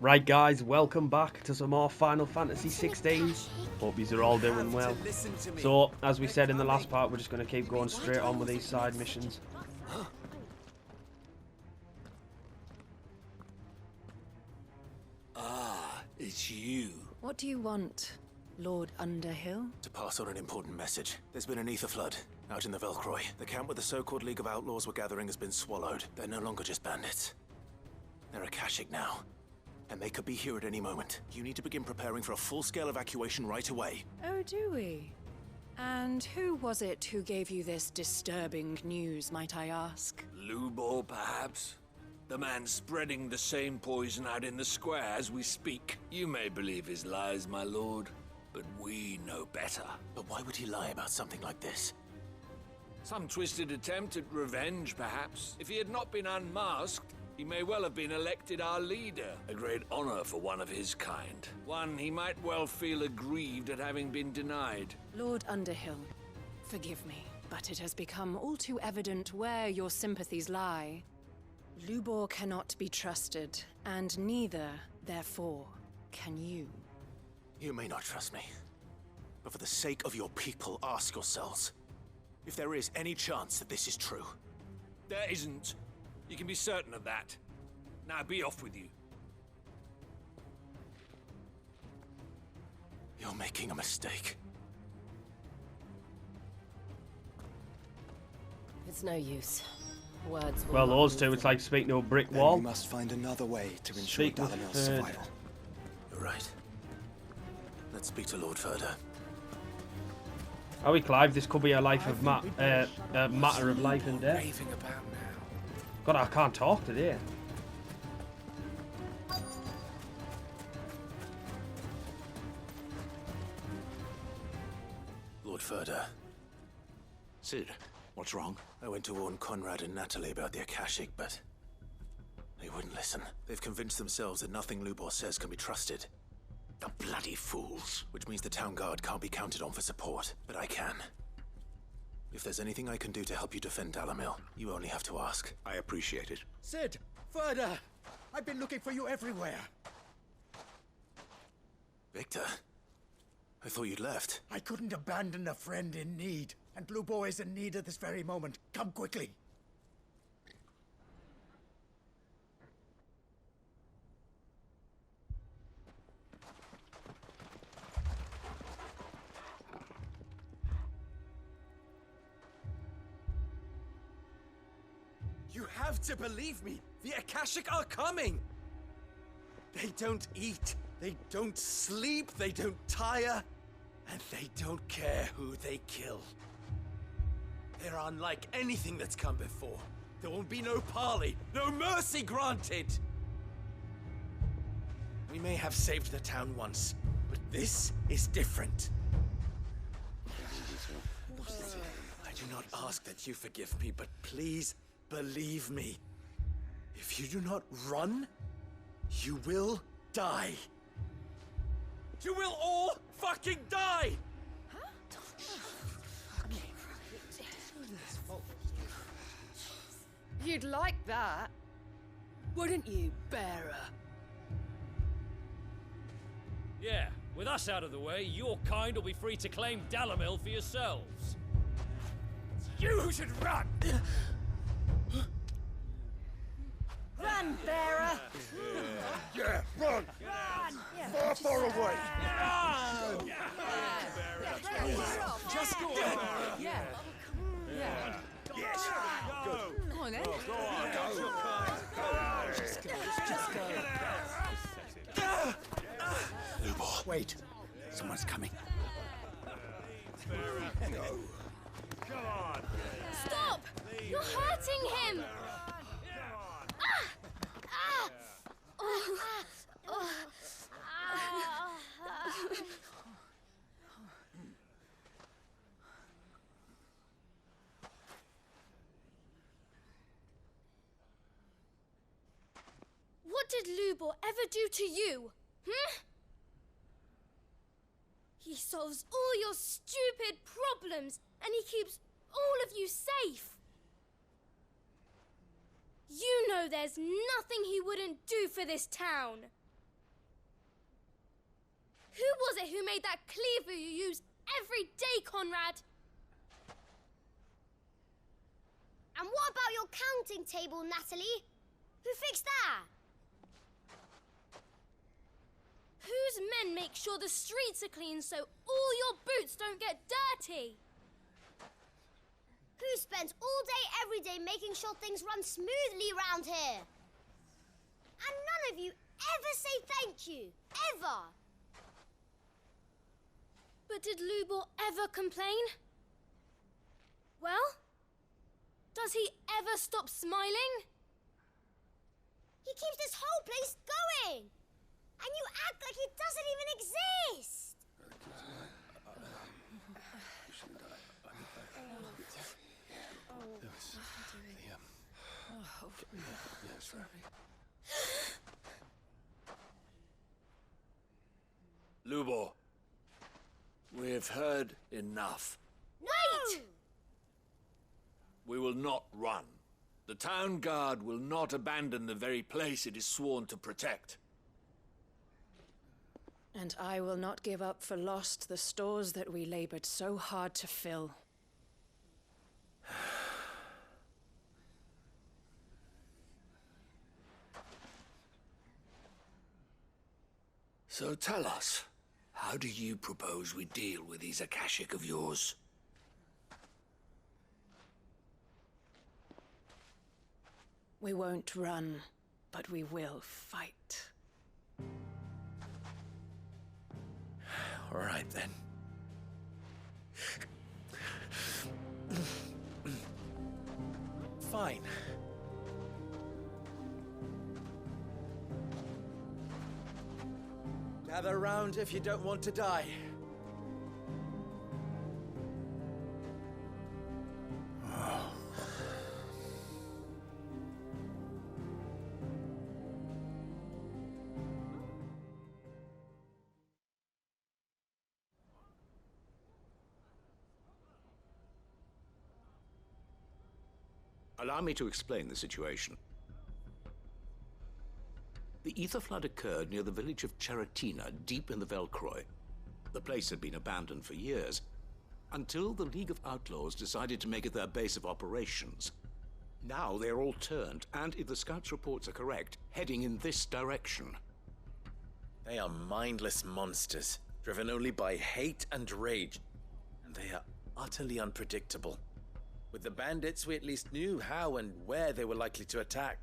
Right guys, welcome back to some more Final Fantasy 16. Hope you are all doing well. So, as we said in the last part, we're just going to keep going straight on with these side missions. Ah, it's you. What do you want, Lord Underhill? To pass on an important message. There's been an ether flood out in the Velcroy. The camp where the so-called League of Outlaws were gathering has been swallowed. They're no longer just bandits. They're Akashic now. And they could be here at any moment. You need to begin preparing for a full-scale evacuation right away. Oh, do we? And who was it who gave you this disturbing news, might I ask? Lubor, perhaps? The man spreading the same poison out in the square as we speak. You may believe his lies, my lord, but we know better. But why would he lie about something like this? Some twisted attempt at revenge, perhaps. If he had not been unmasked, he may well have been elected our leader. A great honor for one of his kind. One he might well feel aggrieved at having been denied. Lord Underhill, forgive me, but it has become all too evident where your sympathies lie. Lubor cannot be trusted, and neither, therefore, can you. You may not trust me, but for the sake of your people, ask yourselves if there is any chance that this is true. There isn't. You can be certain of that. Now be off with you. You're making a mistake. It's no use. Words will Well, not those move two, it's them. like speaking to a brick Then wall. we must find another way to ensure Speak with Dalamel's Ferd. survival. You're right. Let's speak to Lord Furder. Are we, Clive? This could be a life of matter of life and death. Raving about now. God, I can't talk today. Lord Furder. Sid, what's wrong? I went to warn Conrad and Natalie about the Akashic, but they wouldn't listen. They've convinced themselves that nothing Lubor says can be trusted. The bloody fools. Which means the town guard can't be counted on for support, but I can. If there's anything I can do to help you defend Dalamil, you only have to ask. I appreciate it. Sid! Further! I've been looking for you everywhere. Victor? I thought you'd left. I couldn't abandon a friend in need, and Lubor is in need at this very moment. Come quickly. You have to believe me! The Akashic are coming! They don't eat, they don't sleep, they don't tire, and they don't care who they kill. They're unlike anything that's come before. There will be no parley, no mercy granted! We may have saved the town once, but this is different. I do not ask that you forgive me, but please, believe me, if you do not run, you will die. You will all fucking die! You'd like that, wouldn't you, bearer? Yeah, with us out of the way, your kind will be free to claim Dalamil for yourselves. It's you who should run! Run, bearer! Yeah, run! Run! Far away! Just go on! Yeah. Yeah. Yes! Go! Come on, then. Lubor. Wait, someone's coming. Stop! You're hurting him! What did Lubor ever do to you? He solves all your stupid problems, and he keeps all of you safe. You know there's nothing he wouldn't do for this town. Who was it who made that cleaver you use every day, Conrad? And what about your counting table, Natalie? Who fixed that? Whose men make sure the streets are clean so all your boots don't get dirty? Who spends all day every day making sure things run smoothly round here? And none of you ever say thank you. Ever. But did Lubor ever complain? Well, does he ever stop smiling? He keeps this whole place going. And you act like it doesn't even exist. Lubor, we've heard enough. Wait! We will not run. The town guard will not abandon the very place it is sworn to protect. And I will not give up for lost the stores that we labored so hard to fill. So tell us, how do you propose we deal with these Akashic of yours? We won't run, but we will fight. All right, then. Fine. Gather round if you don't want to die. Allow me to explain the situation. The ether flood occurred near the village of Cheratina, deep in the Velcroy. The place had been abandoned for years, until the League of Outlaws decided to make it their base of operations. Now they're all turned, and if the scouts' reports are correct, heading in this direction. They are mindless monsters, driven only by hate and rage, and they are utterly unpredictable. With the bandits, we at least knew how and where they were likely to attack.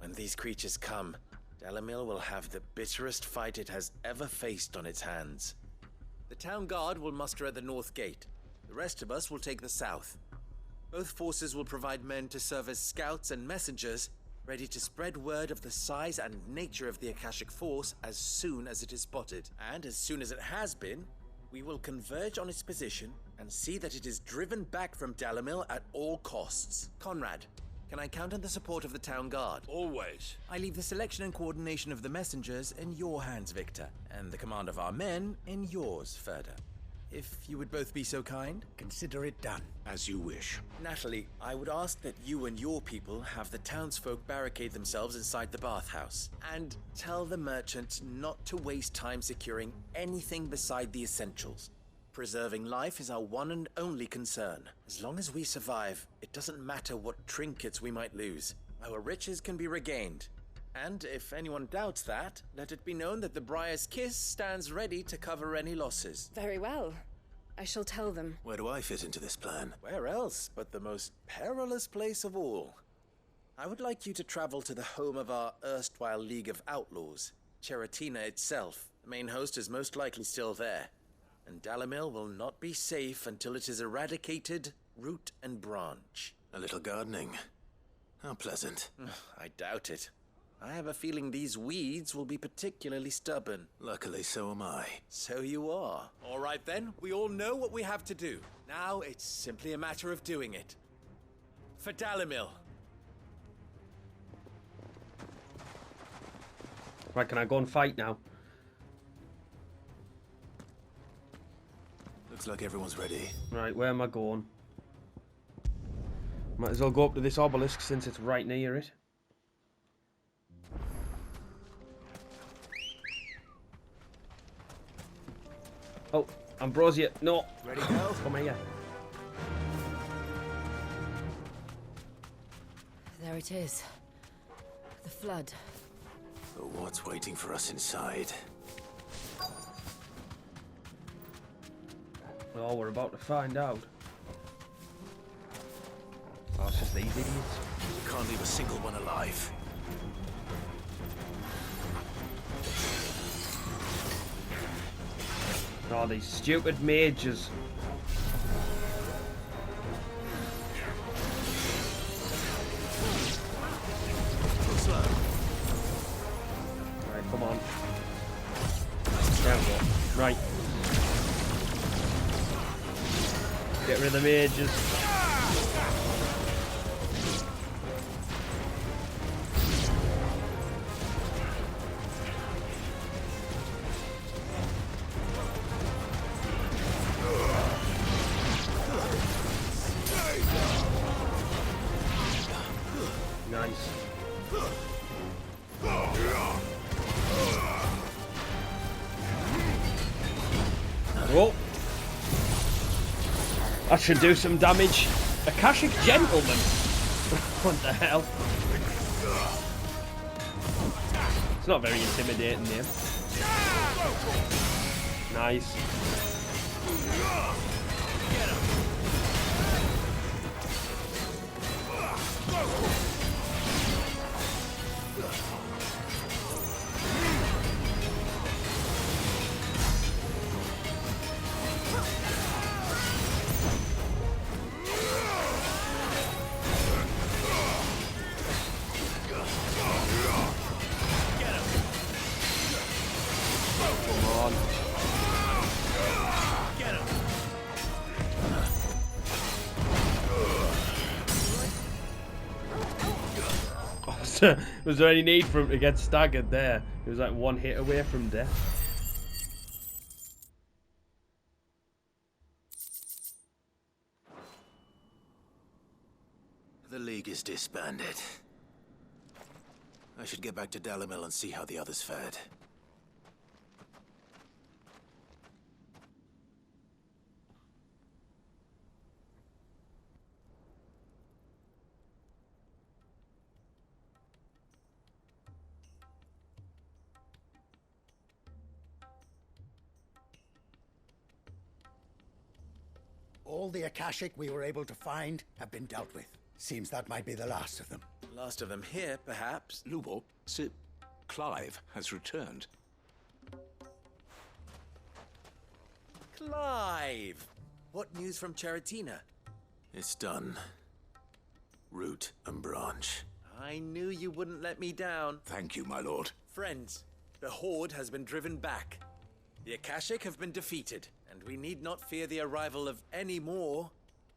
When these creatures come, Dalamil will have the bitterest fight it has ever faced on its hands. The town guard will muster at the north gate. The rest of us will take the south. Both forces will provide men to serve as scouts and messengers, ready to spread word of the size and nature of the Akashic force as soon as it is spotted. And as soon as it has been, we will converge on its position and see that it is driven back from Dalamil at all costs. Conrad, can I count on the support of the town guard? Always. I leave the selection and coordination of the messengers in your hands, Victor, and the command of our men in yours, Ferda. If you would both be so kind. Consider it done. As you wish. Natalie, I would ask that you and your people have the townsfolk barricade themselves inside the bathhouse, and tell the merchant not to waste time securing anything beside the essentials. Preserving life is our one and only concern. As long as we survive, it doesn't matter what trinkets we might lose. Our riches can be regained. And if anyone doubts that, let it be known that the Briar's Kiss stands ready to cover any losses. Very well. I shall tell them. Where do I fit into this plan? Where else but the most perilous place of all? I would like you to travel to the home of our erstwhile League of Outlaws, Cheratina itself. The main host is most likely still there, and Dalamil will not be safe until it is eradicated, root and branch. A little gardening. How pleasant. I doubt it. I have a feeling these weeds will be particularly stubborn. Luckily, so am I. So you are. All right then, we all know what we have to do. Now it's simply a matter of doing it. For Dalamil. Right, can I go and fight now? Looks like everyone's ready. Right, where am I going? Might as well go up to this obelisk since it's right near it. Oh, Ambrosia, no. Ready to go? Come here. There it is. The flood. But what's waiting for us inside? Oh, we're about to find out. Oh, it's just these idiots. We can't leave a single one alive. Oh, these stupid mages. Slow. Right, come on. There we go. Right. Get rid of the mages. Nice. Oh! That should do some damage. Akashic Gentleman! What the hell? It's not very intimidating name. Nice. Was there any need for him to get staggered there? It was like one hit away from death. The League is disbanded. I should get back to Dalimil and see how the others fared. All the Akashic we were able to find have been dealt with. Seems that might be the last of them. Last of them here, perhaps. Lubor, Sir Clive has returned. Clive! What news from Charatina? It's done. Root and branch. I knew you wouldn't let me down. Thank you, my lord. Friends, the Horde has been driven back. The Akashic have been defeated, and we need not fear the arrival of any more,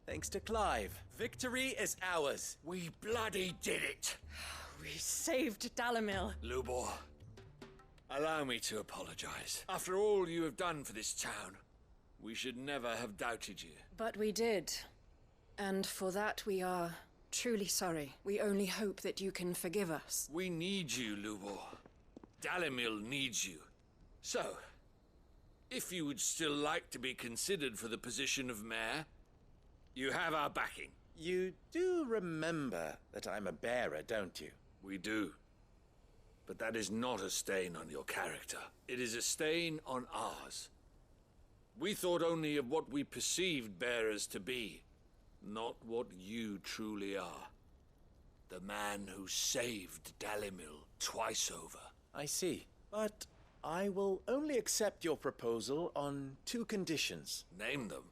thanks to Clive. Victory is ours. We bloody did it! We saved Dalimil. Lubor, allow me to apologize. After all you have done for this town, we should never have doubted you. But we did. And for that we are truly sorry. We only hope that you can forgive us. We need you, Lubor. Dalimil needs you. So, if you would still like to be considered for the position of mayor, you have our backing. You do remember that I'm a bearer, don't you? We do. But that is not a stain on your character. It is a stain on ours. We thought only of what we perceived bearers to be, not what you truly are. The man who saved Dalimil twice over. I see. But I will only accept your proposal on 2 conditions. Name them.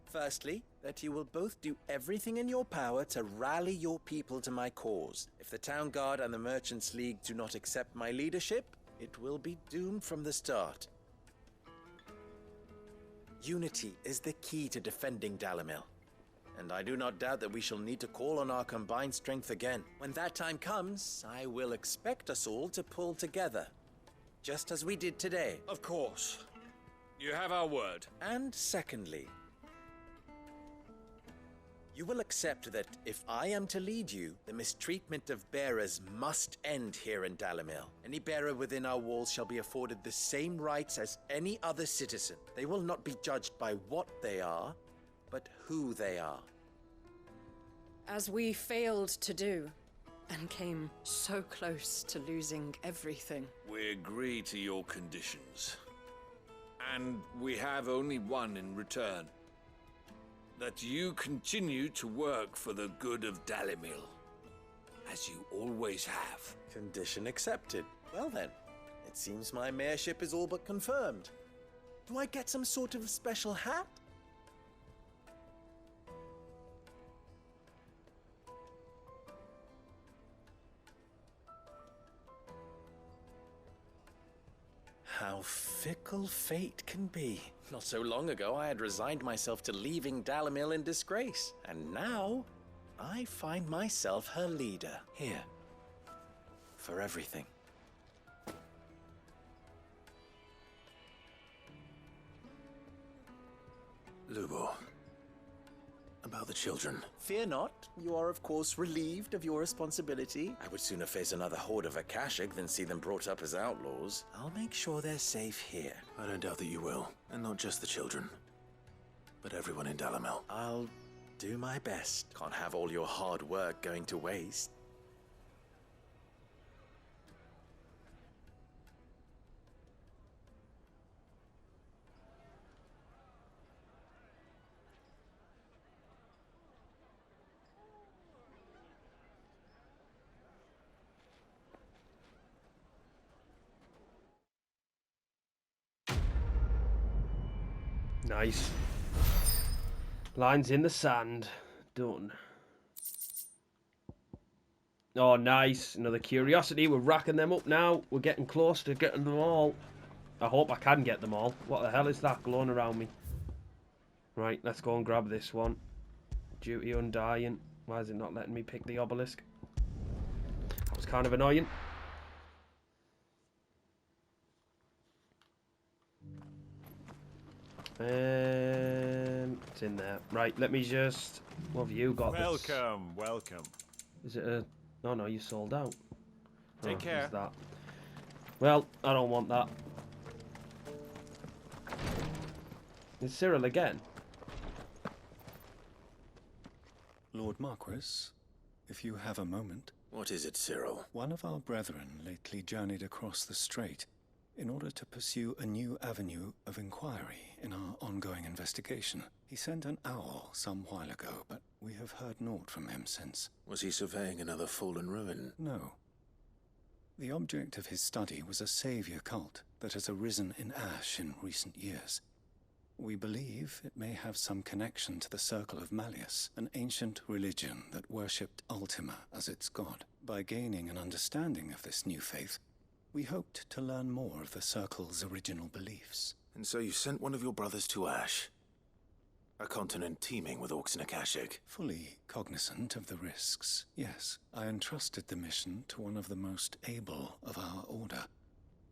Firstly, that you will both do everything in your power to rally your people to my cause. If the Town Guard and the Merchants League do not accept my leadership, it will be doomed from the start. Unity is the key to defending Dalimil, and I do not doubt that we shall need to call on our combined strength again. When that time comes, I will expect us all to pull together, just as we did today. Of course. You have our word. And secondly, You will accept that if I am to lead you, the mistreatment of bearers must end here in Dalimil. Any bearer within our walls shall be afforded the same rights as any other citizen. They will not be judged by what they are, but who they are. As we failed to do, and came so close to losing everything. We agree to your conditions. And we have only one in return. That you continue to work for the good of Dalimil, as you always have. Condition accepted. Well then, it seems my mayorship is all but confirmed. Do I get some sort of special hat? How fickle fate can be. Not so long ago, I had resigned myself to leaving Dalimil in disgrace. And now, I find myself her leader. Here. For everything. Lubo. About the children. Fear not. You are, of course, relieved of your responsibility. I would sooner face another horde of Akashic than see them brought up as outlaws. I'll make sure they're safe here. I don't doubt that you will. And not just the children, but everyone in Dalimil. I'll do my best. Can't have all your hard work going to waste. Nice. Lines in the sand. Done. Oh, nice. Another curiosity. We're racking them up now. We're getting close to getting them all. I hope I can get them all. What the hell is that glowing around me? Right, let's go and grab this one. Duty Undying. Why is it not letting me pick the obelisk? That was kind of annoying. It's in there. Right, let me just... What have you got? Welcome, welcome. Is it a... Oh no, you sold out. Take care. That. Well, I don't want that. Is Cyril again? Lord Marquis, if you have a moment. What is it, Cyril? One of our brethren lately journeyed across the strait in order to pursue a new avenue of inquiry in our ongoing investigation. He sent an owl some while ago, but we have heard naught from him since. Was he surveying another fallen ruin? No. The object of his study was a savior cult that has arisen in Ash in recent years. We believe it may have some connection to the Circle of Malleus, an ancient religion that worshipped Ultima as its god. By gaining an understanding of this new faith, we hoped to learn more of the Circle's original beliefs. And so you sent one of your brothers to Ash? A continent teeming with orcs and Akashic? Fully cognizant of the risks, yes. I entrusted the mission to one of the most able of our order,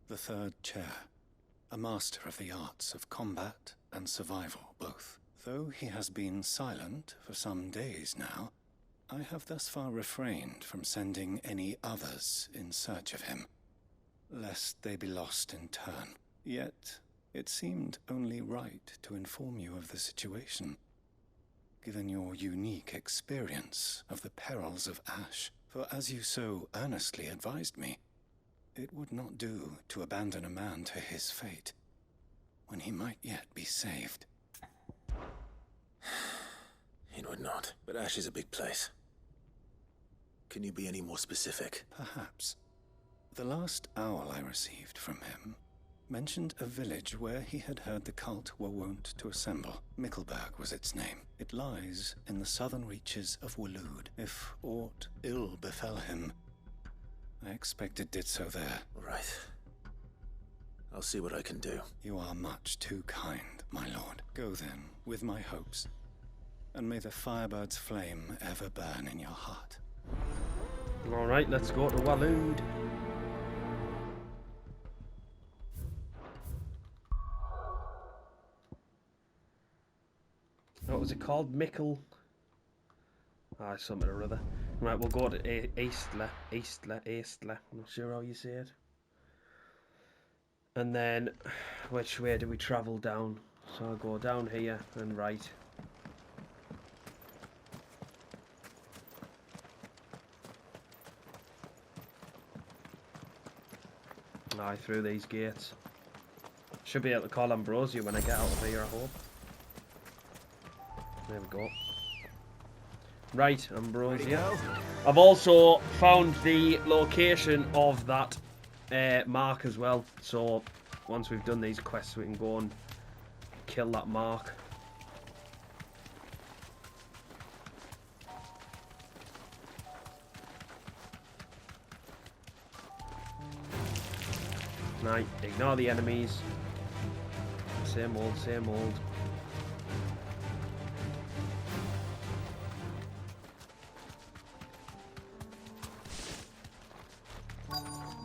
the Third Chair, a master of the arts of combat and survival both. Though he has been silent for some days now, I have thus far refrained from sending any others in search of him, lest they be lost in turn. Yet, it seemed only right to inform you of the situation, given your unique experience of the perils of Ash. For as you so earnestly advised me, it would not do to abandon a man to his fate, when he might yet be saved. It would not, but Ash is a big place. Can you be any more specific? Perhaps. The last owl I received from him mentioned a village where he had heard the cult were wont to assemble. Mickleburg was its name. It lies in the southern reaches of Waloed. If aught ill befell him, I expect it did so there. Right. I'll see what I can do. You are much too kind, my lord. Go then, with my hopes, and may the Firebird's flame ever burn in your heart. Alright, let's go to Waloed. What was it called? Mickle... Ah, something or other. Right, we'll go to Eastler. I'm not sure how you say it. And then, which way do we travel down? So I'll go down here and right. Aye, through these gates. Should be able to call Ambrosia when I get out of here, I hope. There we go. Right, Ambrosia. I've also found the location of that mark as well. So once we've done these quests, we can go and kill that mark. Right, ignore the enemies. Same old, same old.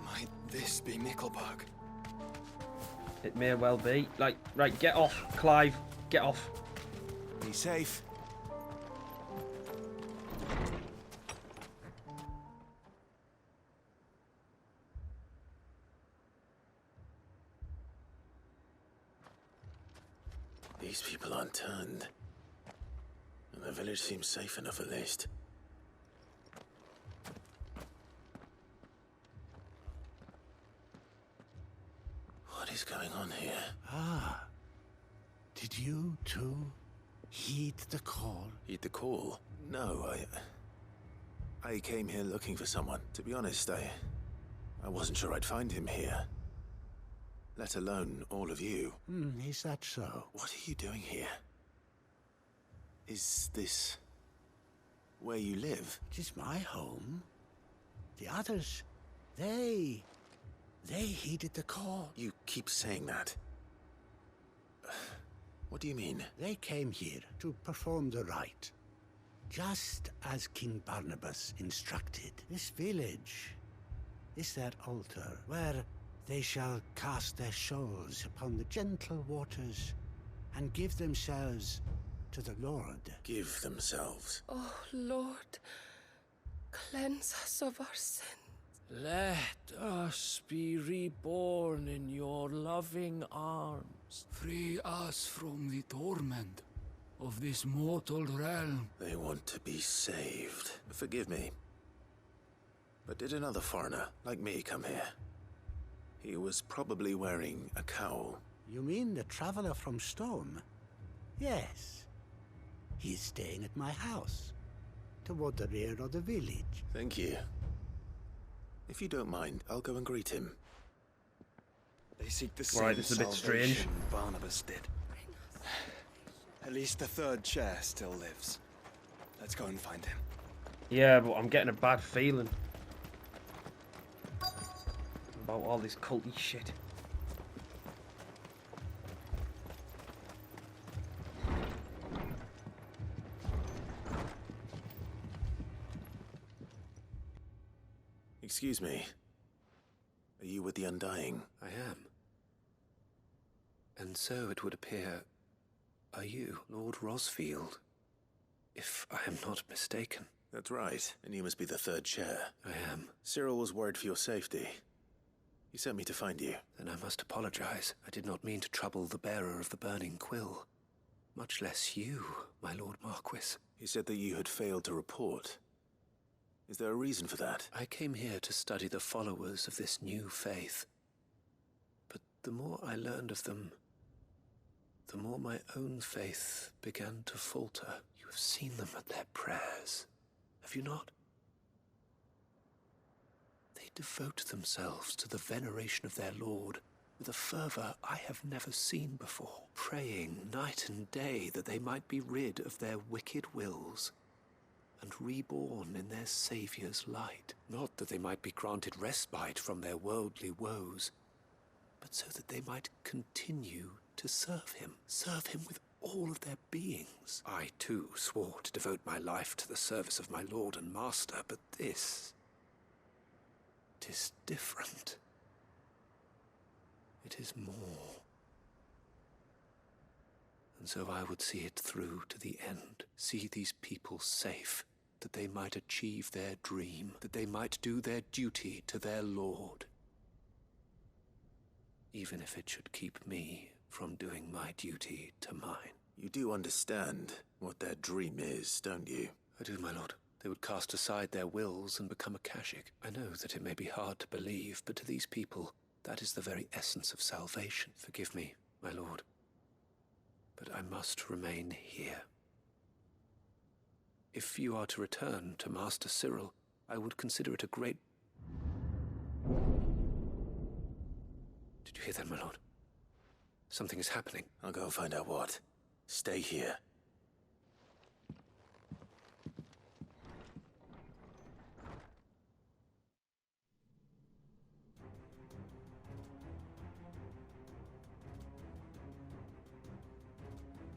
Might this be Nickelberg? It may well be. Like, right, get off, Clive. Get off. Be safe. These people aren't turned. And the village seems safe enough at least. What is going on here? Ah. Did you, too, heed the call? Heed the call? No, I came here looking for someone. To be honest, I wasn't sure I'd find him here. Let alone all of you. Is that so? What are you doing here? Is this where you live? It is my home. The others, they heeded the call. You keep saying that. What do you mean? They came here to perform the rite, just as King Barnabas instructed. This village is their altar, where they shall cast their shoals upon the gentle waters and give themselves to the Lord. Give themselves? Oh, Lord, cleanse us of our sins. Let us be reborn in your loving arms. Free us from the torment of this mortal realm. They want to be saved. Forgive me. But did another foreigner like me come here? He was probably wearing a cowl. You mean the traveler from Stone? Yes. He's staying at my house, toward the rear of the village. Thank you. If you don't mind, I'll go and greet him. They seek the same Right, this is a bit strange. salvation Barnabas did. At least the third chair still lives. Let's go and find him. Yeah, but I'm getting a bad feeling about all this culty shit. Excuse me. Are you with the Undying? I am. And so it would appear, are you, Lord Rosfield? If I am not mistaken. That's right, and you must be the third chair. I am. Cyril was worried for your safety. He sent me to find you. Then I must apologize. I did not mean to trouble the bearer of the burning quill. Much less you, my Lord Marquis. He said that you had failed to report. Is there a reason for that? I came here to study the followers of this new faith. But the more I learned of them, the more my own faith began to falter. You have seen them at their prayers, have you not? They devote themselves to the veneration of their Lord with a fervor I have never seen before, praying night and day that they might be rid of their wicked wills and reborn in their Saviour's light. Not that they might be granted respite from their worldly woes, but so that they might continue to serve him with all of their beings. I, too, swore to devote my life to the service of my Lord and Master, but this... it is different. It is more. And so I would see it through to the end, see these people safe, that they might achieve their dream, that they might do their duty to their lord. Even if it should keep me from doing my duty to mine. You do understand what their dream is, don't you? I do, my lord. They would cast aside their wills and become akashic. I know that it may be hard to believe, but to these people, that is the very essence of salvation. Forgive me, my lord, but I must remain here. If you are to return to Master Cyril, I would consider it a great... Did you hear that, my lord? Something is happening. I'll go and find out what. Stay here.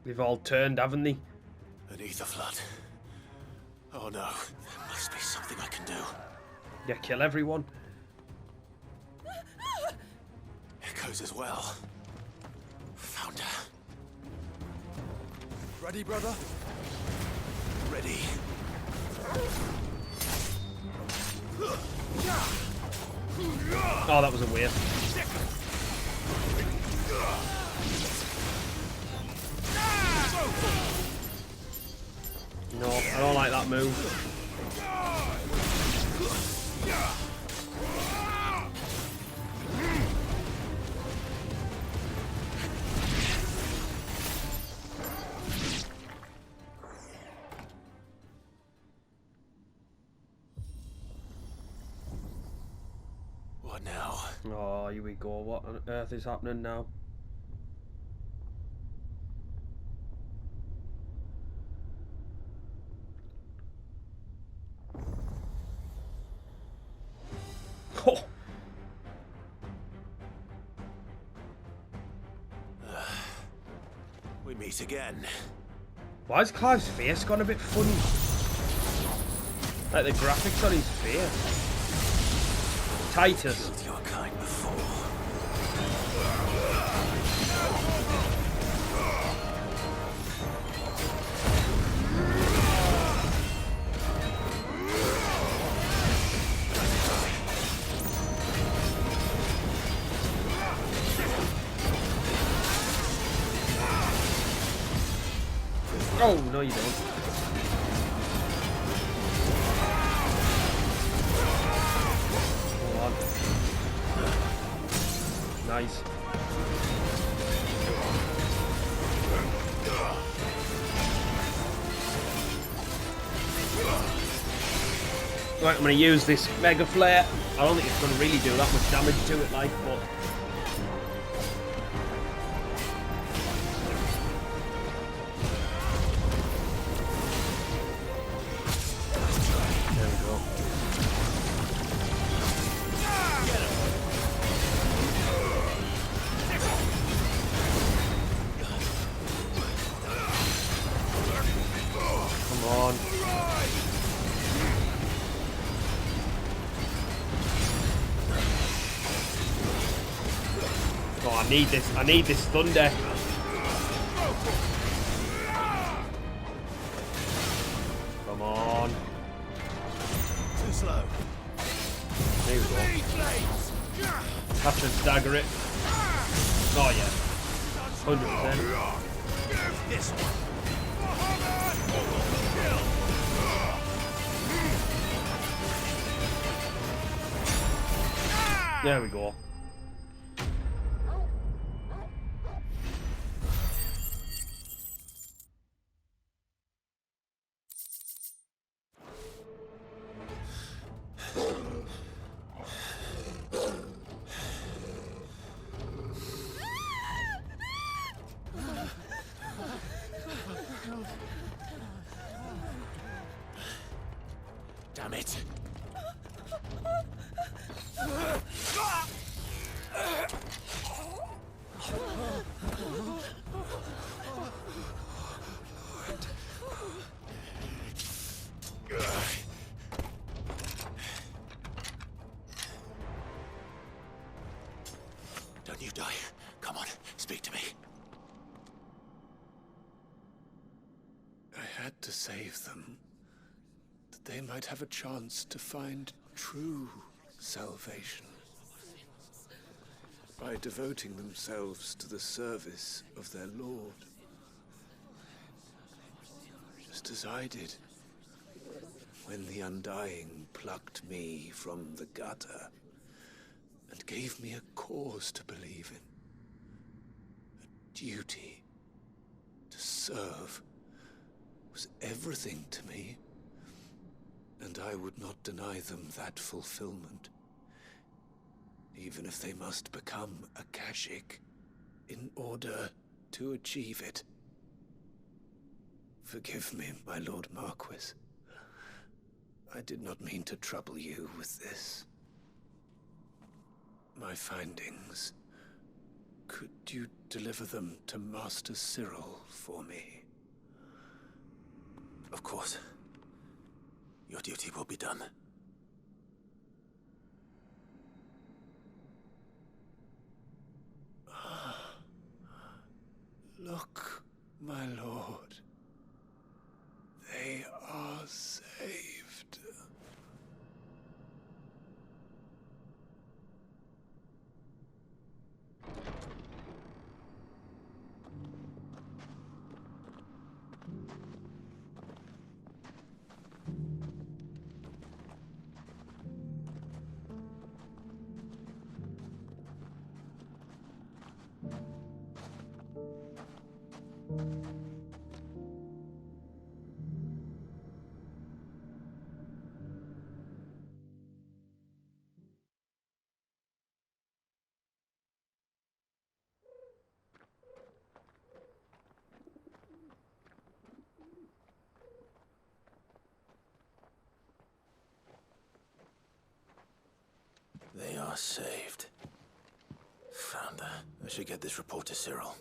They've all turned, haven't they? An ether flood. Oh no, there must be something I can do. Yeah, kill everyone. Echoes as well. Found her. Ready, brother? Ready. Oh, that was a waste. No, I don't like that move. What now? Oh, here we go. What on earth is happening now? Oh. We meet again. Why has Clive's face gone a bit funny? Like the graphics on his face. Titus. Killed your kind before. Oh, no you don't. Hold on. Nice. Right, I'm going to use this Mega Flare. I don't think it's going to really do that much damage to it, like, but... I need this thunder. Come on. Too slow. There we go. Have to stagger it. Oh yeah. 100%. This one. There we go. Damn it. Don't you die. Come on, speak to me. I had to save them. that they might have a chance to find true salvation by devoting themselves to the service of their Lord. Just as I did when the Undying plucked me from the gutter and gave me a cause to believe in. A duty to serve was everything to me, and I would not deny them that fulfillment, even if they must become Akashic in order to achieve it. Forgive me, my Lord Marquis. I did not mean to trouble you with this. My findings. Could you deliver them to Master Cyril for me? Of course. Your duty will be done. Look, my lord. They are saved. They are saved. Founder, I should get this report to Cyril.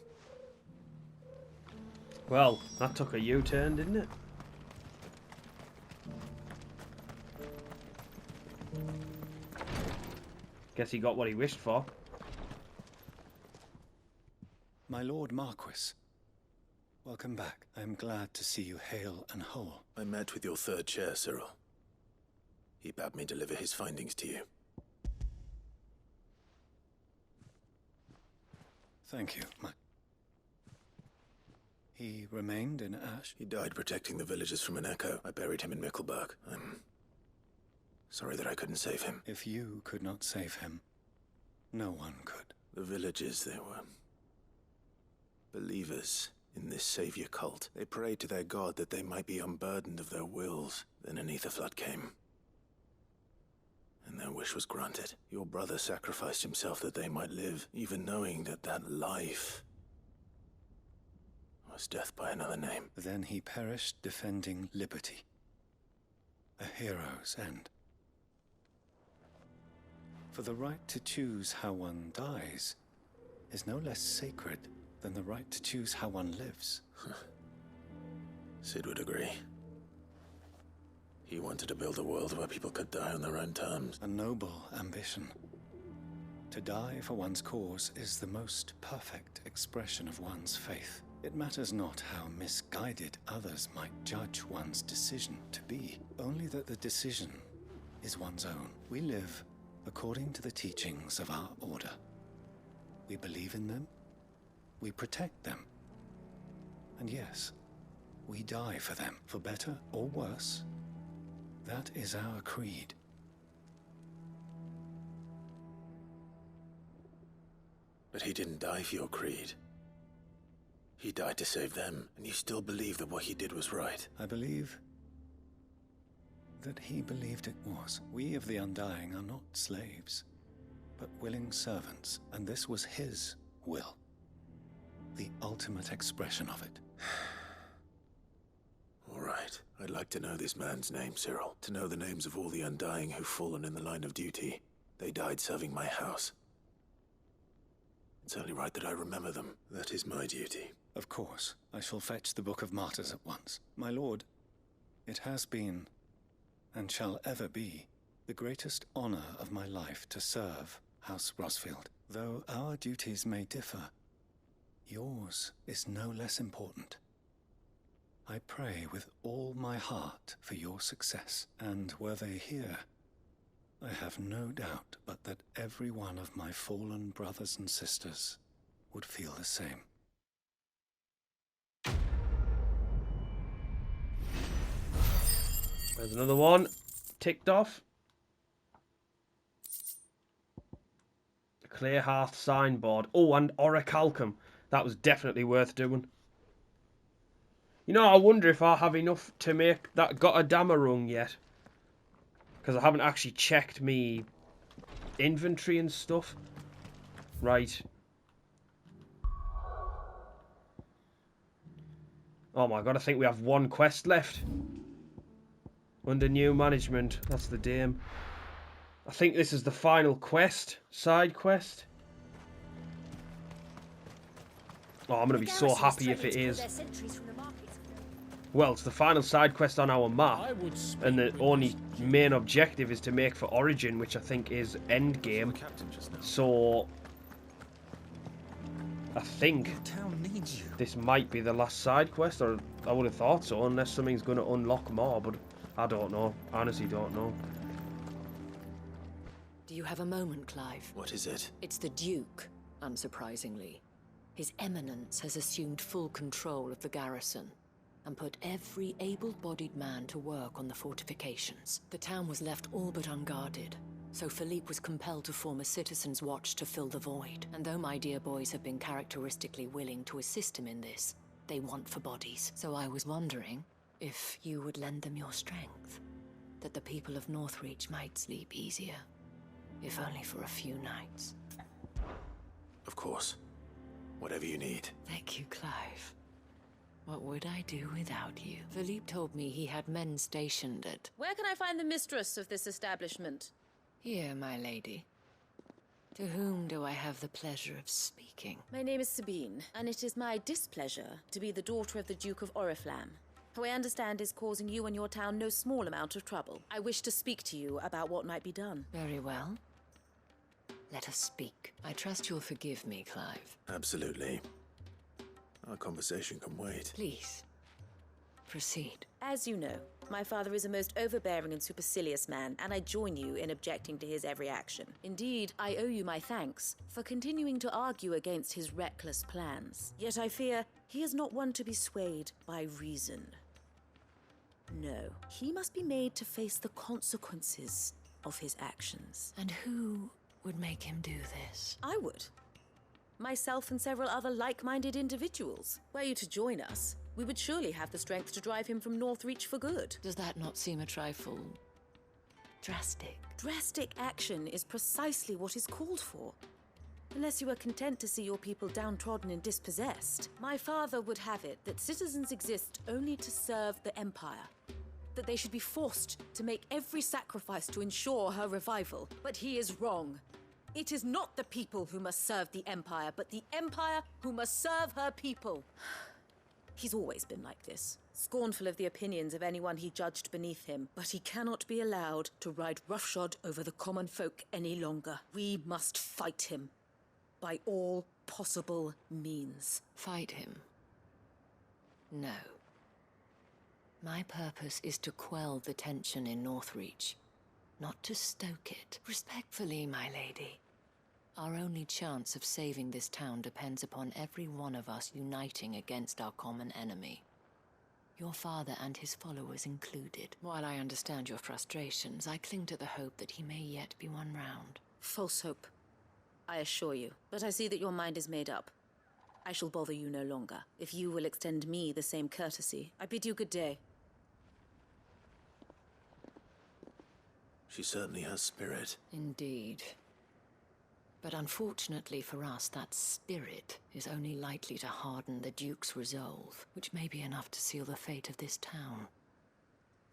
Well, that took a U-turn, didn't it? Guess he got what he wished for. My Lord Marquis, welcome back. I am glad to see you hale and whole. I met with your third chair, Cyril. He bade me deliver his findings to you. Thank you, He remained in Ash? He died protecting the villagers from an echo. I buried him in Mickelberg. I'm sorry that I couldn't save him. If you could not save him, no one could. The villagers, they were believers in this savior cult. They prayed to their god that they might be unburdened of their wills. Then an ether flood came, and their wish was granted. Your brother sacrificed himself that they might live, even knowing that that life was death by another name. Then he perished defending liberty. A hero's end. For the right to choose how one dies is no less sacred than the right to choose how one lives. Sid would agree. He wanted to build a world where people could die on their own terms. A noble ambition. To die for one's cause is the most perfect expression of one's faith. It matters not how misguided others might judge one's decision to be, only that the decision is one's own. We live according to the teachings of our order. We believe in them, we protect them, and yes, we die for them, for better or worse. That is our creed. But he didn't die for your creed. He died to save them, and you still believe that what he did was right. I believe that he believed it was. We of the Undying are not slaves, but willing servants, and this was his will. The ultimate expression of it. All right. I'd like to know this man's name, Cyril. To know the names of all the Undying who've fallen in the line of duty. They died serving my house. It's only right that I remember them. That is my duty. Of course. I shall fetch the Book of Martyrs at once. My lord, it has been, and shall ever be, the greatest honor of my life to serve House Rosfield. Though our duties may differ, yours is no less important. I pray with all my heart for your success, and were they here, I have no doubt but that every one of my fallen brothers and sisters would feel the same. There's another one. Ticked off. Clear Hearth signboard. Oh, and Orichalcum. That was definitely worth doing. You know, I wonder if I have enough to make that Gotterdammer rung yet. Because I haven't actually checked me inventory and stuff. Right. Oh my god, I think we have one quest left. Under new management. That's the Dame. I think this is the final quest. Side quest. Oh, I'm going to be so happy if it is. Well, it's the final side quest on our map. And the only main objective is to make for Origin, which I think is endgame. So I think this might be the last side quest, or I would have thought so, unless something's going to unlock more, but I don't know. I honestly don't know. Do you have a moment, Clive? What is it? It's the Duke, unsurprisingly. His Eminence has assumed full control of the garrison and put every able-bodied man to work on the fortifications. The town was left all but unguarded, so Philippe was compelled to form a citizens' watch to fill the void. And though my dear boys have been characteristically willing to assist him in this, they want for bodies. So I was wondering if you would lend them your strength, that the people of Northreach might sleep easier, if only for a few nights. Of course. Whatever you need. Thank you, Clive. What would I do without you? Philippe told me he had men stationed at... Where can I find the mistress of this establishment? Here, my lady. To whom do I have the pleasure of speaking? My name is Sabine, and it is my displeasure to be the daughter of the Duke of Oriflamme, who I understand is causing you and your town no small amount of trouble. I wish to speak to you about what might be done. Very well. Let us speak. I trust you'll forgive me, Clive. Absolutely. Our conversation can wait. Please, proceed. As you know, my father is a most overbearing and supercilious man, and I join you in objecting to his every action. Indeed, I owe you my thanks for continuing to argue against his reckless plans. Yet I fear he is not one to be swayed by reason. No, he must be made to face the consequences of his actions. And who would make him do this? I would. Myself and several other like-minded individuals. Were you to join us, we would surely have the strength to drive him from Northreach for good. Does that not seem a trifle drastic? Drastic action is precisely what is called for. Unless you are content to see your people downtrodden and dispossessed. My father would have it that citizens exist only to serve the Empire. That they should be forced to make every sacrifice to ensure her revival. But he is wrong. It is not the people who must serve the Empire, but the Empire who must serve her people. He's always been like this, scornful of the opinions of anyone he judged beneath him, but he cannot be allowed to ride roughshod over the common folk any longer. We must fight him, by all possible means. Fight him? No. My purpose is to quell the tension in Northreach, not to stoke it. Respectfully, my lady. Our only chance of saving this town depends upon every one of us uniting against our common enemy. Your father and his followers included. While I understand your frustrations, I cling to the hope that he may yet be won round. False hope, I assure you. But I see that your mind is made up. I shall bother you no longer. If you will extend me the same courtesy, I bid you good day. She certainly has spirit. Indeed. But unfortunately for us, that spirit is only likely to harden the Duke's resolve, which may be enough to seal the fate of this town.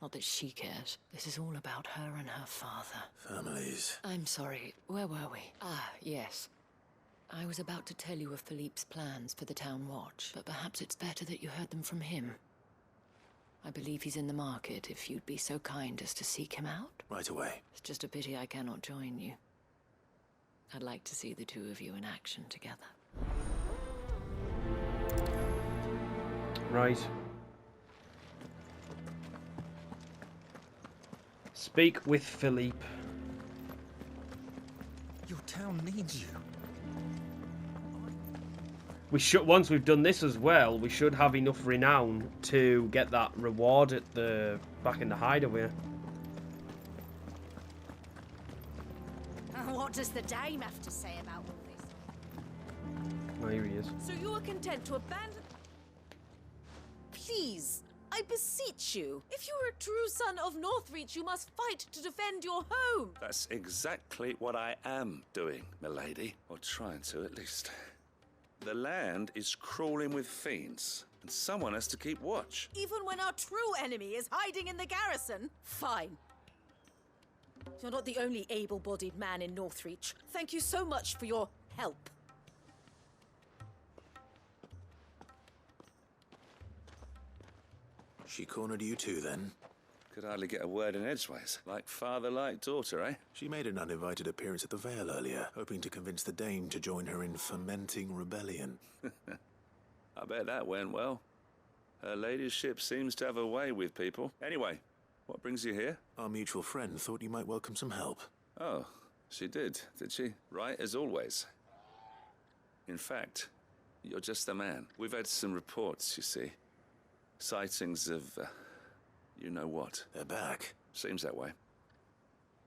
Not that she cares. This is all about her and her father. Families. I'm sorry, where were we? Ah, yes. I was about to tell you of Philippe's plans for the town watch, but perhaps it's better that you heard them from him. I believe he's in the market, if you'd be so kind as to seek him out. Right away. It's just a pity I cannot join you. I'd like to see the two of you in action together. Right. Speak with Philippe. Your town needs you. We should, once we've done this as well, we should have enough renown to get that reward at the back in the hideaway. What does the dame have to say about all this? Oh, here he is. So you are content to abandon... Please, I beseech you. If you are a true son of Northreach, you must fight to defend your home. That's exactly what I am doing, milady. Or trying to, at least. The land is crawling with fiends, and someone has to keep watch. Even when our true enemy is hiding in the garrison? Fine. You're not the only able-bodied man in Northreach. Thank you so much for your help. She cornered you too, then? Could hardly get a word in edgeways. Like father, like daughter, eh? She made an uninvited appearance at the Vale earlier, hoping to convince the Dame to join her in fomenting rebellion. I bet that went well. Her ladyship seems to have a way with people. Anyway, what brings you here? Our mutual friend thought you might welcome some help. Oh, she did she? Right, as always. In fact, you're just the man. We've had some reports, you see. Sightings of... you know what? They're back. Seems that way.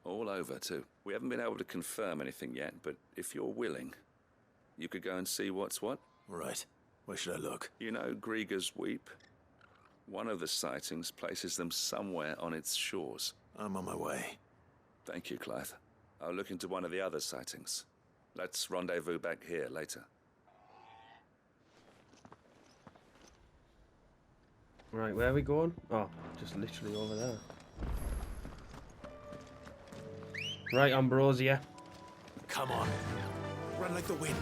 All over, too. We haven't been able to confirm anything yet, but if you're willing, you could go and see what's what. Right. Where should I look? You know Grieger's Weep? One of the sightings places them somewhere on its shores. I'm on my way. Thank you, Clive. I'll look into one of the other sightings. Let's rendezvous back here later. Right, where are we going? Oh, just literally over there. Right, Ambrosia. Come on. Run like the wind.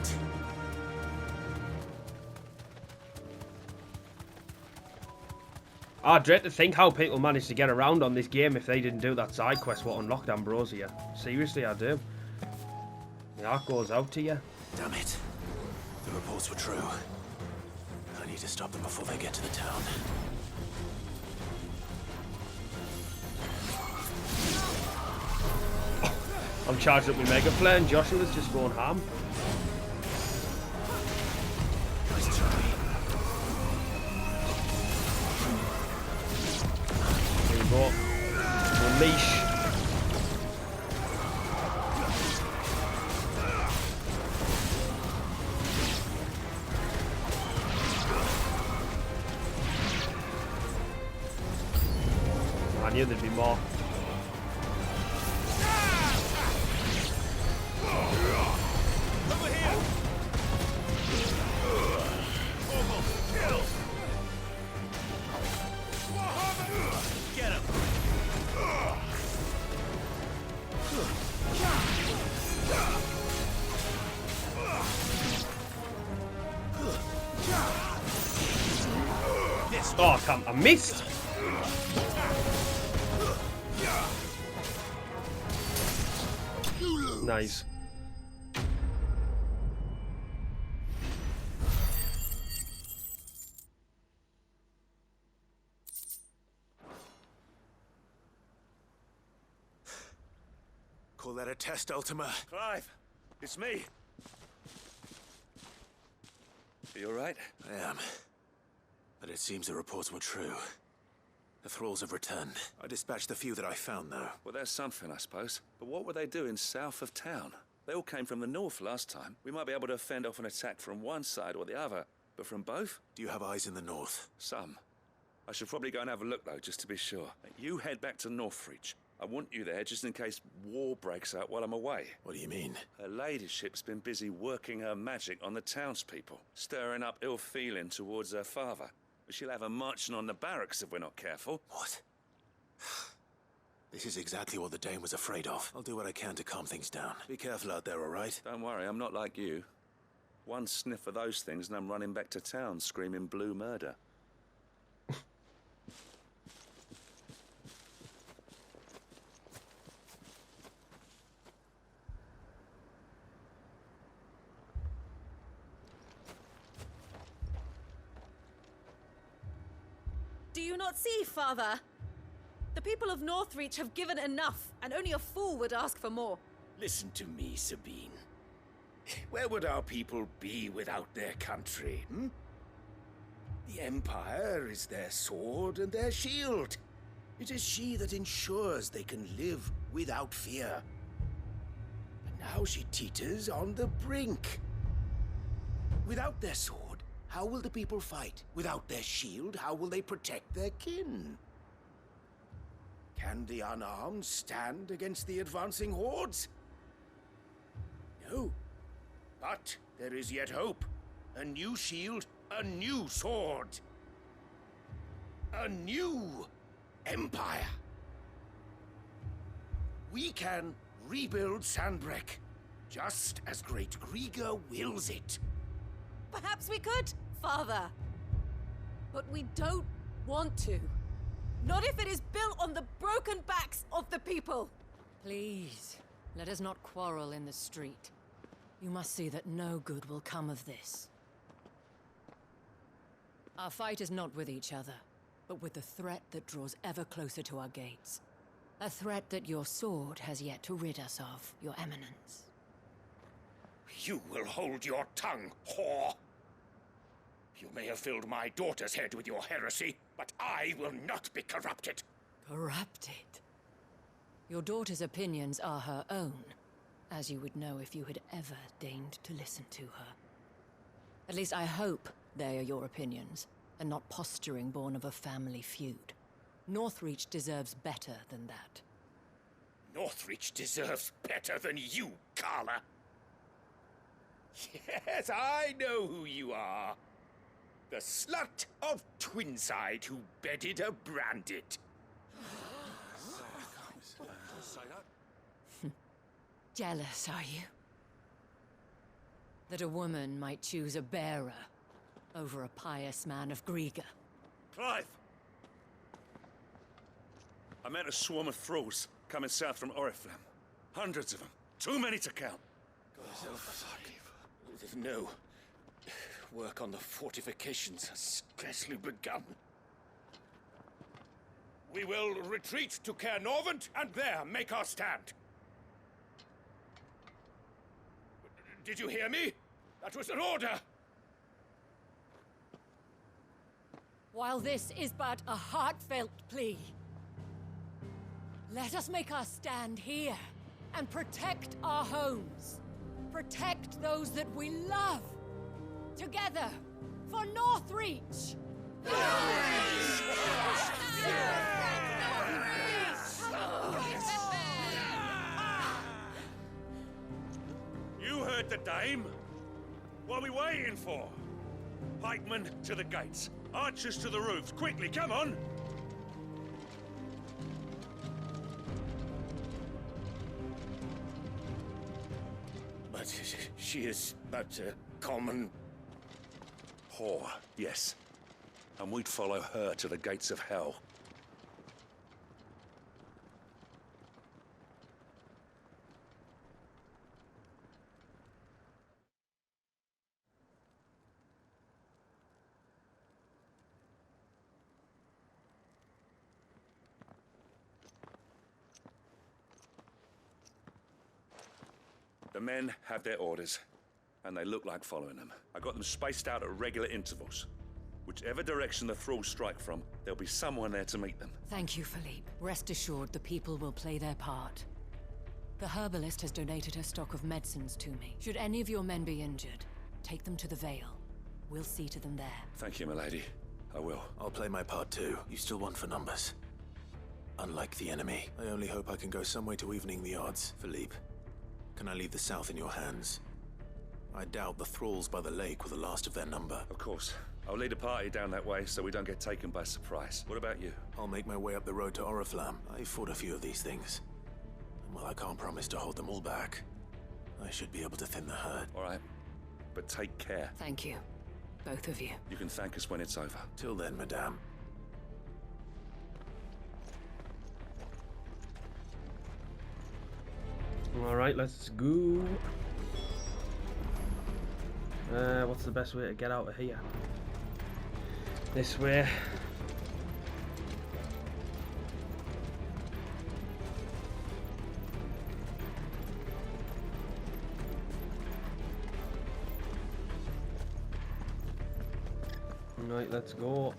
I dread to think how people managed to get around on this game if they didn't do that side quest what unlocked Ambrosia. Seriously, I do. The heart goes out to you. Damn it. The reports were true. I need to stop them before they get to the town. I'm charged up with Mega Flare and Joshua's just going ham. Nice try. Here we go. Unleash. I knew there'd be more. Oh, I missed! Nice. Call that a test, Ultima? Clive, it's me. Are you all right? I am. But it seems the reports were true. The thralls have returned. I dispatched the few that I found, though. Well, there's something, I suppose. But what were they doing south of town? They all came from the north last time. We might be able to fend off an attack from one side or the other, but from both? Do you have eyes in the north? Some. I should probably go and have a look, though, just to be sure. You head back to Northreach. I want you there just in case war breaks out while I'm away. What do you mean? Her ladyship's been busy working her magic on the townspeople, stirring up ill feeling towards her father. She'll have her marching on the barracks if we're not careful. What? This is exactly what the Dame was afraid of. I'll do what I can to calm things down. Be careful out there, all right? Don't worry, I'm not like you. One sniff of those things and I'm running back to town screaming blue murder. Do you not see, Father? The people of Northreach have given enough, and only a fool would ask for more. Listen to me, Sabine. Where would our people be without their country, hmm? The Empire is their sword and their shield. It is she that ensures they can live without fear. But now she teeters on the brink. Without their sword, how will the people fight? Without their shield, how will they protect their kin? Can the unarmed stand against the advancing hordes? No. But there is yet hope. A new shield, a new sword. A new empire. We can rebuild Sandbreck, just as Great Grieger wills it. Perhaps we could, Father. But we don't want to. Not if it is built on the broken backs of the people. Please, let us not quarrel in the street. You must see that no good will come of this. Our fight is not with each other, but with the threat that draws ever closer to our gates. A threat that your sword has yet to rid us of, Your Eminence. You will hold your tongue, whore! You may have filled my daughter's head with your heresy, but I will not be corrupted. Corrupted? Your daughter's opinions are her own, as you would know if you had ever deigned to listen to her. At least I hope they are your opinions, and not posturing born of a family feud. Northreach deserves better than that. Northreach deserves better than you, Carla. Yes, I know who you are. The slut of Twinside who bedded a Brandit. Jealous, are you? That a woman might choose a bearer over a pious man of Grieger. Clive! I met a swarm of thralls coming south from Oriflamme. Hundreds of them. Too many to count. No. Work on the fortifications has scarcely begun. We will retreat to Caer Norvent and there make our stand. Did you hear me? That was an order! While this is but a heartfelt plea, let us make our stand here and protect our homes. Protect those that we love. Together, for Northreach! You heard the dame. What are we waiting for? Pikemen to the gates. Archers to the roofs. Quickly, come on! But she is but a common... whore, yes. And we'd follow her to the gates of hell. The men have their orders, and they look like following them. I got them spaced out at regular intervals. Whichever direction the thralls strike from, there'll be someone there to meet them. Thank you, Philippe. Rest assured the people will play their part. The herbalist has donated her stock of medicines to me. Should any of your men be injured, take them to the Vale. We'll see to them there. Thank you, milady. I will. I'll play my part too. You still want for numbers. Unlike the enemy, I only hope I can go some way to evening the odds. Philippe, can I leave the south in your hands? I doubt the thralls by the lake were the last of their number. Of course. I'll lead a party down that way so we don't get taken by surprise. What about you? I'll make my way up the road to Oriflamme. I've fought a few of these things. And while I can't promise to hold them all back, I should be able to thin the herd. All right. But take care. Thank you. Both of you. You can thank us when it's over. Till then, madame. Alright, let's go. What's the best way to get out of here? This way. Right, let's go.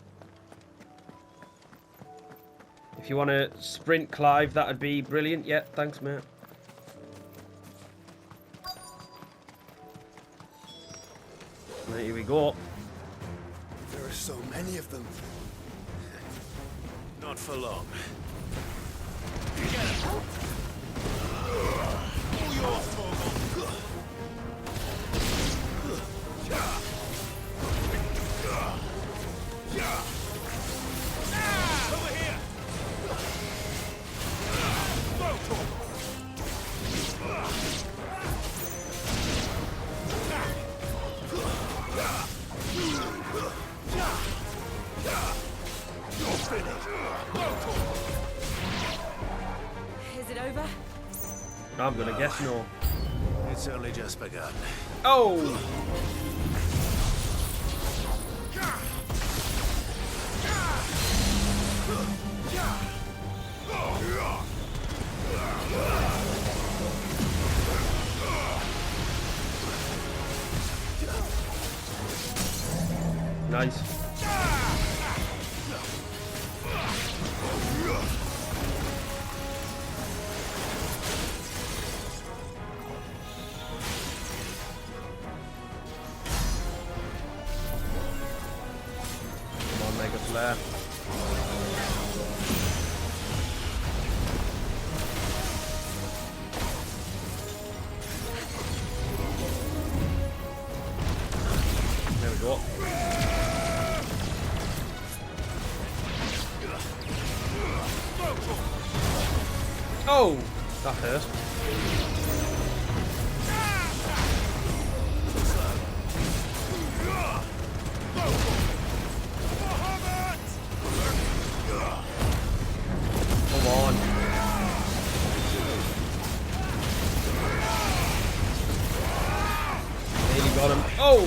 If you want to sprint, Clive, that'd be brilliant. Yeah, thanks, mate. Right, here we go. There are so many of them. Not for long. Get him! All yours, Torgal! Over here! Go, Torgal! You're finished! Go, Torgal! Is it over? I'm gonna guess no. It's only just begun. Oh! Nice. Come on, Mega Flare. There we go. Oh, that hurt. Come on. Nearly got him. Oh!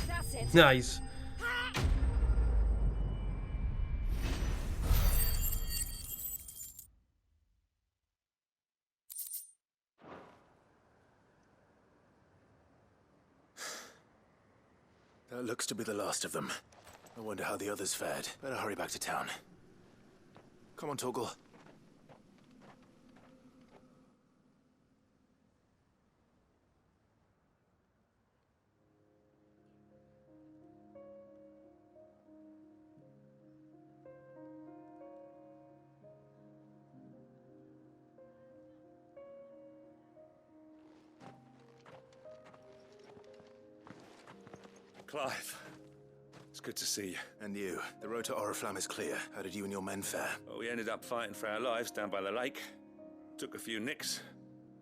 That's it. Nice. That looks to be the last of them. I wonder how the others fared. Better hurry back to town. Come on, Torgal. Clive, it's good to see you. And you. The road to Oriflamme is clear. How did you and your men fare? Well, we ended up fighting for our lives down by the lake. Took a few nicks,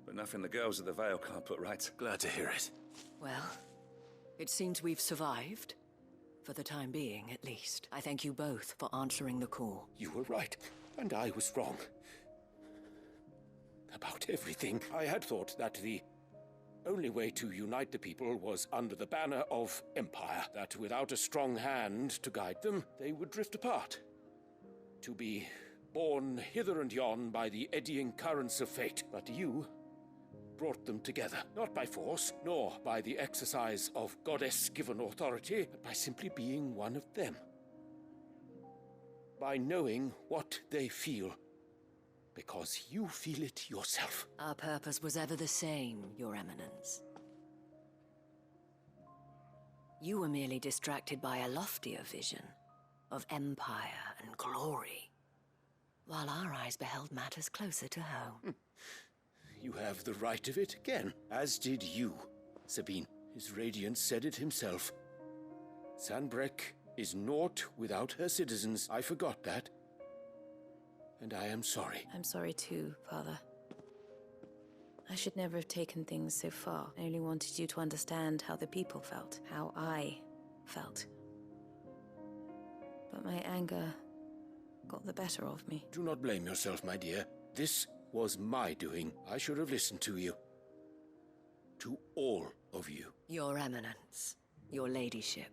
but nothing the girls of the Vale can't put right. Glad to hear it. Well, it seems we've survived. For the time being, at least. I thank you both for answering the call. You were right, and I was wrong. About everything. I had thought that the only way to unite the people was under the banner of Empire, that without a strong hand to guide them, they would drift apart. To be borne hither and yon by the eddying currents of fate. But you brought them together, not by force, nor by the exercise of goddess-given authority, but by simply being one of them. By knowing what they feel, because you feel it yourself. Our purpose was ever the same, Your Eminence. You were merely distracted by a loftier vision of empire and glory, while our eyes beheld matters closer to home. You have the right of it again, as did you, Sabine. His Radiance said it himself. Sanbreque is naught without her citizens. I forgot that. And I am sorry. I'm sorry too, Father. I should never have taken things so far. I only wanted you to understand how the people felt, how I felt. But my anger got the better of me. Do not blame yourself, my dear. This was my doing. I should have listened to you. To all of you. Your Eminence, your Ladyship.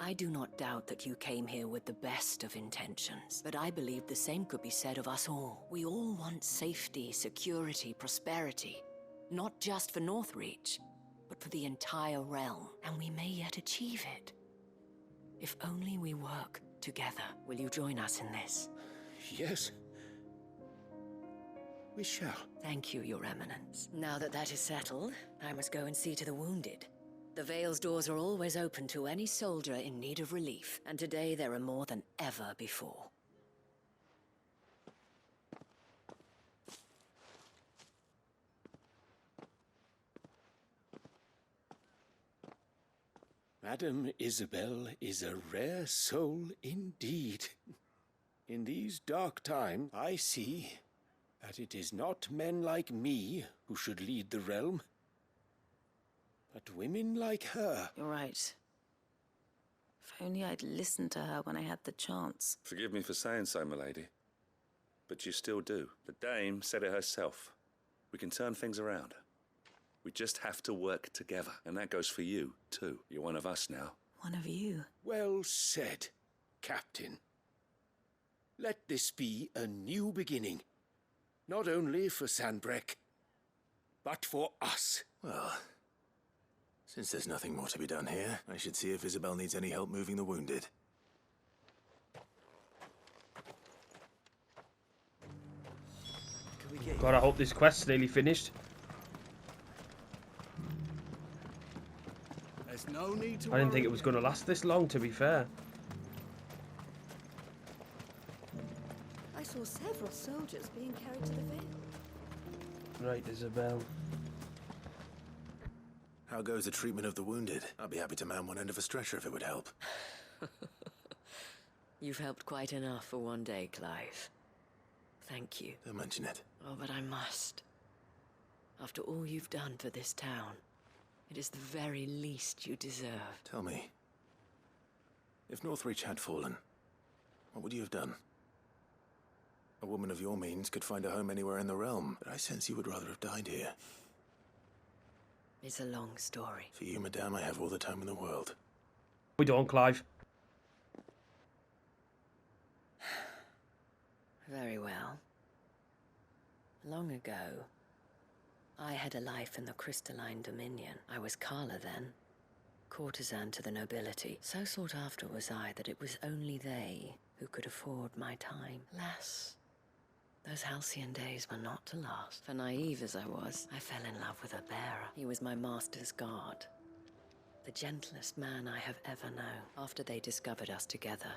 I do not doubt that you came here with the best of intentions, but I believe the same could be said of us all. We all want safety, security, prosperity, not just for Northreach, but for the entire realm. And we may yet achieve it. If only we work together. Will you join us in this? Yes. We shall. Thank you, Your Eminence. Now that that is settled, I must go and see to the wounded. The Vale's doors are always open to any soldier in need of relief, and today there are more than ever before. Madame Isabel is a rare soul indeed. In these dark times, I see that it is not men like me who should lead the realm, but women like her. You're right. If only I'd listened to her when I had the chance. Forgive me for saying so, milady, but you still do. The dame said it herself. We can turn things around. We just have to work together, and that goes for you, too. You're one of us now. One of you. Well said, Captain. Let this be a new beginning. Not only for Sanbreque, but for us. Well, since there's nothing more to be done here, I should see if Isabel needs any help moving the wounded. God, I hope this quest's nearly finished. There's no need to I didn't think it was going to last this long, to be fair. I saw several soldiers being carried to the Vale. Right, Isabel. How goes the treatment of the wounded? I'd be happy to man one end of a stretcher if it would help. You've helped quite enough for one day, Clive. Thank you. Don't mention it. Oh, but I must. After all you've done for this town, it is the very least you deserve. Tell me, if Northreach had fallen, what would you have done? A woman of your means could find a home anywhere in the realm, but I sense you would rather have died here. It's a long story. For you, madame, I have all the time in the world. We don't, Clive. Very well. Long ago, I had a life in the Crystalline Dominion. I was Carla then, courtesan to the nobility. So sought after was I that it was only they who could afford my time. Alas, those halcyon days were not to last. For naive as I was, I fell in love with a bearer. He was my master's guard, the gentlest man I have ever known. After they discovered us together,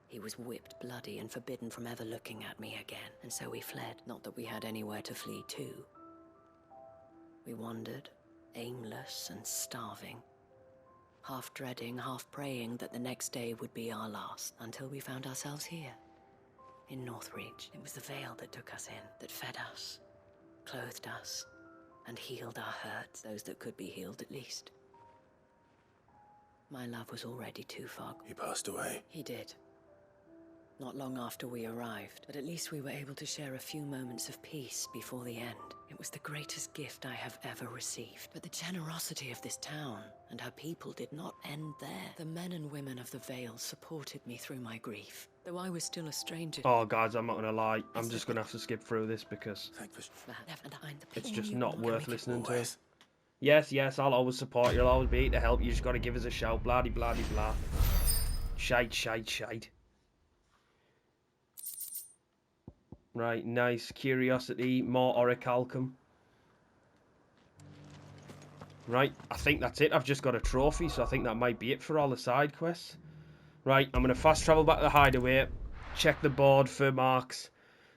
he was whipped bloody and forbidden from ever looking at me again. And so we fled, not that we had anywhere to flee to. We wandered, aimless and starving, half dreading, half praying that the next day would be our last, until we found ourselves here, in Northreach. It was the Vale that took us in, that fed us, clothed us, and healed our hurts, those that could be healed at least. My love was already too far. He passed away. He did. Not long after we arrived, but at least we were able to share a few moments of peace before the end. It was the greatest gift I have ever received. But the generosity of this town and her people did not end there. The men and women of the Vale supported me through my grief, though I was still a stranger. Oh, guys, I'm not going to lie. I'm just going to have to skip through this because it's just not worth listening to. Yes, I'll always support you. I'll always be here to help you. Just got to give us a shout. Blah-de-blah-de-blah. Shite. Right, nice. Curiosity, more orichalcum. Right, I think that's it. I've just got a trophy, so I think that might be it for all the side quests. Right, I'm going to fast travel back to the hideaway, check the board for marks,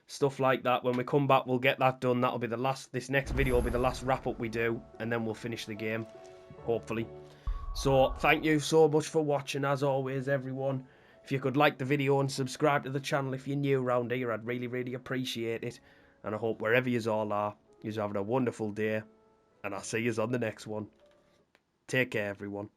stuff like that. When we come back, we'll get that done. That'll be the last, this next video will be the last wrap-up we do, and then we'll finish the game, hopefully. So, thank you so much for watching, as always, everyone. If you could like the video and subscribe to the channel if you're new around here, I'd really appreciate it. And I hope wherever you all are, you're having a wonderful day. And I'll see you on the next one. Take care, everyone.